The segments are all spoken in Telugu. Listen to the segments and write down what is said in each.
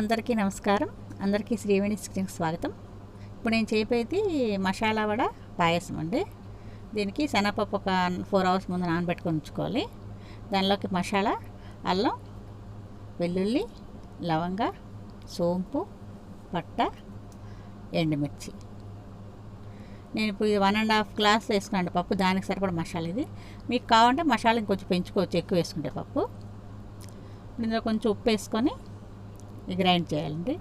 అందరికీ నమస్కారం. అందరికీ శ్రీవేణి స్క్రీన్కి స్వాగతం. ఇప్పుడు నేను చేయబోయేది మసాలా వడ పాయసం అండి. దీనికి శనగపప్పు ఒక 4 అవర్స్ ముందు నానబెట్టుకొని ఉంచుకోవాలి. దానిలోకి మసాలా, అల్లం, వెల్లుల్లి, లవంగ, సోంపు, పట్ట, ఎండుమిర్చి. నేను ఇప్పుడు ఇది 1.5 గ్లాస్ వేసుకున్నాను పప్పు. దానికి సరిపడా మసాలా ఇది. మీకు కావాలంటే మసాలా ఇంకొంచెం పెంచుకోవచ్చు, ఎక్కువ వేసుకుంటే పప్పు. ఇందులో కొంచెం ఉప్పు వేసుకొని గ్రైండ్ చేయాలండి.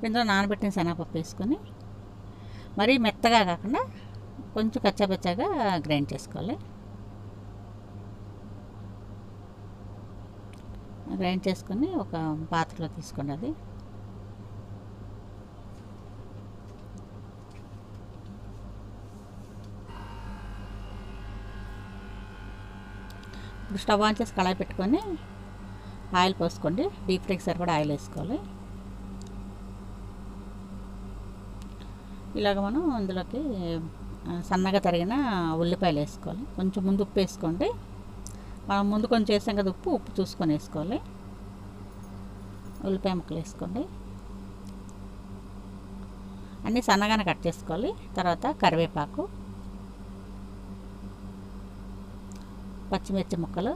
ఇందులో నానబెట్టిన శనగపప్పు వేసుకొని మరీ మెత్తగా కాకుండా కొంచెం కచ్చాపచ్చాగా గ్రైండ్ చేసుకోవాలి. గ్రైండ్ చేసుకొని ఒక పాత్రలో తీసుకోండి. అది ఇప్పుడు స్టవ్ ఆన్ చేసి కళాయి పెట్టుకొని ఆయిల్ పోసుకోండి. డీప్ ఫ్రైకి సరిపడా ఆయిల్ వేసుకోవాలి. ఇలాగ మనం అందులోకి సన్నగా తరిగిన ఉల్లిపాయలు వేసుకోవాలి. కొంచెం ముందు ఉప్పు వేసుకోండి. మనం ముందు కొంచెం వేసాం కదా ఉప్పు చూసుకొని వేసుకోవాలి. ఉల్లిపాయ ముక్కలు వేసుకోండి. అన్నీ సన్నగానే కట్ చేసుకోవాలి. తర్వాత కరివేపాకు, పచ్చిమిర్చి ముక్కలు,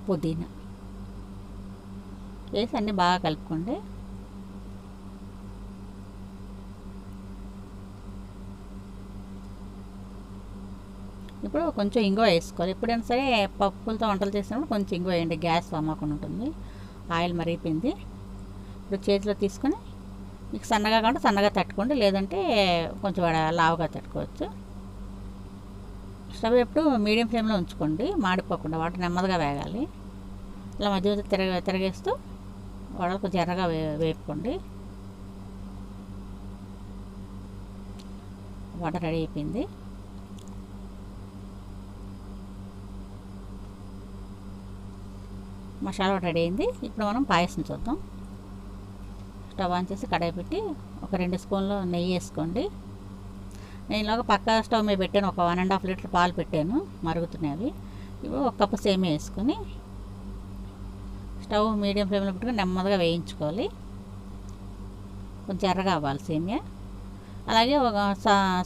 పుదీనా వేసి అన్నీ బాగా కలుపుకోండి. ఇప్పుడు కొంచెం ఇంగువ వేసుకోవాలి. ఎప్పుడైనా సరే పప్పులతో వంటలు చేసినప్పుడు కొంచెం ఇంగువ వేయండి, గ్యాస్ అమ్మకుండా ఉంటుంది. ఆయిల్ మరిగిపోయింది. ఇప్పుడు చేతిలో తీసుకొని మీకు సన్నగా కాకుండా సన్నగా తట్టుకోండి, లేదంటే కొంచెం లావుగా తట్టుకోవచ్చు. స్టవ్ ఎప్పుడు మీడియం ఫ్లేమ్లో ఉంచుకోండి, మాడిపోకుండా. వాటర్ నెమ్మదిగా వేగాలి. ఇలా మధ్య మధ్య తిరగేస్తూ వడలు కొంచెం ఎర్రగా వేపుకోండి. వడ రెడీ అయిపోయింది. మసాలా వడ రెడీ అయింది. ఇప్పుడు మనం పాయసం చూద్దాం. స్టవ్ ఆన్ చేసి కడాయి పెట్టి ఒక 2 స్పూన్లు నెయ్యి వేసుకోండి. నేను ఇలాగ పక్క స్టవ్ మీద పెట్టాను. ఒక 1.5 లీటర్ పాలు పెట్టాను, మరుగుతున్నాయి. ఇవి 1 కప్పు సేమియా వేసుకొని స్టవ్ మీడియం ఫ్లేమ్లో పెట్టుకొని నెమ్మదిగా వేయించుకోవాలి. కొంచెం ఎర్రగా అవ్వాలి సేమియా. అలాగే ఒక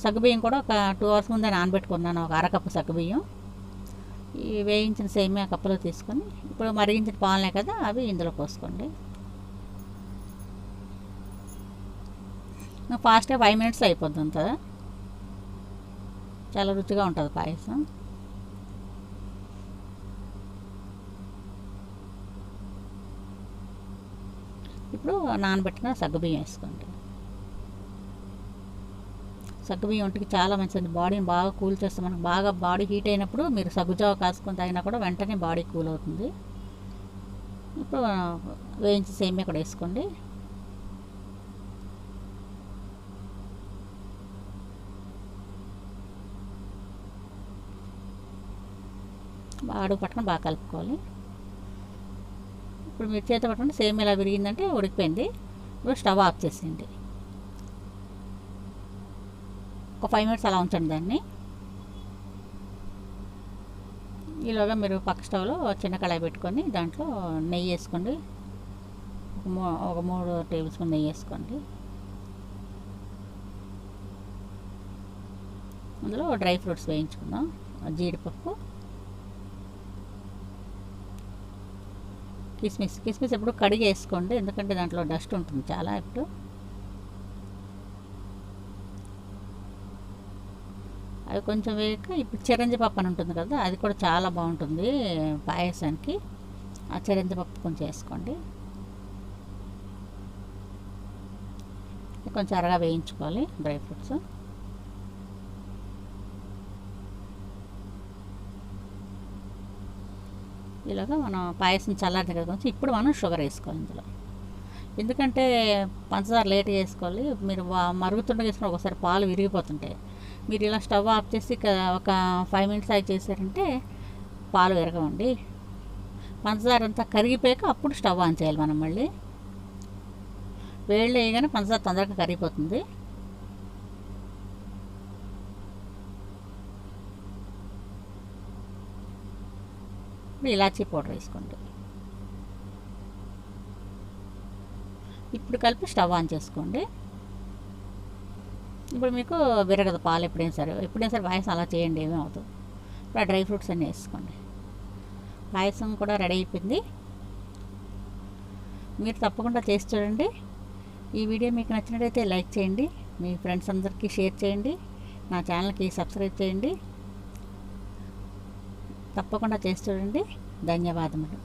సగ్గుబియ్యం కూడా ఒక 2 అవర్స్ ముందే నానబెట్టుకున్నాను, ఒక 1/2 కప్పు సగ్గుబియ్యం. ఈ వేయించిన సేమియా కప్పులో తీసుకొని ఇప్పుడు మరిగించిన పాలనే కదా, అవి ఇందులో పోసుకోండి. ఫాస్ట్గా 5 మినిట్స్లో అయిపోద్ది అంతా. చాలా రుచిగా ఉంటుంది పాయసం. ఇప్పుడు నానబెట్టిన సగ్గుబియ్యం వేసుకోండి. సగ్గుబియ్యం ఒంటికి చాలా మంచిది. బాడీని బాగా కూల్ చేస్తే, మనకు బాగా బాడీ హీట్ అయినప్పుడు మీరు సగ్గుజావ కాసుకొని తాగినా కూడా వెంటనే బాడీ కూల్ అవుతుంది. ఇప్పుడు వేయించి సేమియా కూడా వేసుకోండి. అడుగు పట్టుకొని బాగా కలుపుకోవాలి. ఇప్పుడు మీరు చేత పట్టుకుంటే సేమ్ ఇలా విరిగిందంటే ఉడికిపోయింది. ఇప్పుడు స్టవ్ ఆఫ్ చేసేయండి. ఒక 5 మినిట్స్ అలా ఉంచండి దాన్ని. ఈలోగా మీరు పక్క స్టవ్లో చిన్న కళాయి పెట్టుకొని దాంట్లో నెయ్యి వేసుకోండి. ఒక 3 టేబుల్ స్పూన్ నెయ్యి వేసుకోండి. అందులో డ్రై ఫ్రూట్స్ వేయించుకుందాం. జీడిపప్పు, కిస్మిస్ ఎప్పుడు కడిగి వేసుకోండి, ఎందుకంటే దాంట్లో డస్ట్ ఉంటుంది చాలా. ఇప్పుడు అవి కొంచెం వేయక ఇప్పుడు చిరంజీపప్పు అని ఉంటుంది కదా, అది కూడా చాలా బాగుంటుంది పాయసానికి. ఆ చిరంజీపప్పు కొంచెం వేసుకోండి. కొంచెం అరగా వేయించుకోవాలి డ్రై ఫ్రూట్స్. ఇలాగా మనం పాయసం చల్లారిన కదా కొంచెం. ఇప్పుడు మనం షుగర్ వేసుకోవాలి ఇందులో, ఎందుకంటే పంచదార లేట్గా వేసుకోవాలి. మీరు మరుగుతుండగా వేసుకుని ఒకసారి పాలు విరిగిపోతుంటాయి. మీరు ఇలా స్టవ్ ఆఫ్ చేసి ఒక 5 మినిట్స్ ఆగి చేశారంటే పాలు విరగవండి. పంచదార అంతా కరిగిపోయాక అప్పుడు స్టవ్ ఆన్ చేయాలి మనం. మళ్ళీ వేళ్ళు వేయగానే పంచదార తొందరగా కరిగిపోతుంది. ఇప్పుడు ఇలాచీ పౌడర్ వేసుకోండి. ఇప్పుడు కలిపి స్టవ్ ఆన్ చేసుకోండి. ఇప్పుడు మీకు విరగదు పాలు ఎప్పుడైనా సరే పాయసం అలా చేయండి, ఏమీ అవుతుంది. ఇప్పుడు ఆ డ్రై ఫ్రూట్స్ అన్నీ వేసుకోండి. పాయసం కూడా రెడీ అయిపోయింది. మీరు తప్పకుండా చేసి చూడండి. ఈ వీడియో మీకు నచ్చినట్లయితే లైక్ చేయండి, మీ ఫ్రెండ్స్ అందరికీ షేర్ చేయండి, నా ఛానల్కి సబ్స్క్రైబ్ చేయండి. తప్పకుండా చేసి చూడండి. ధన్యవాదములు.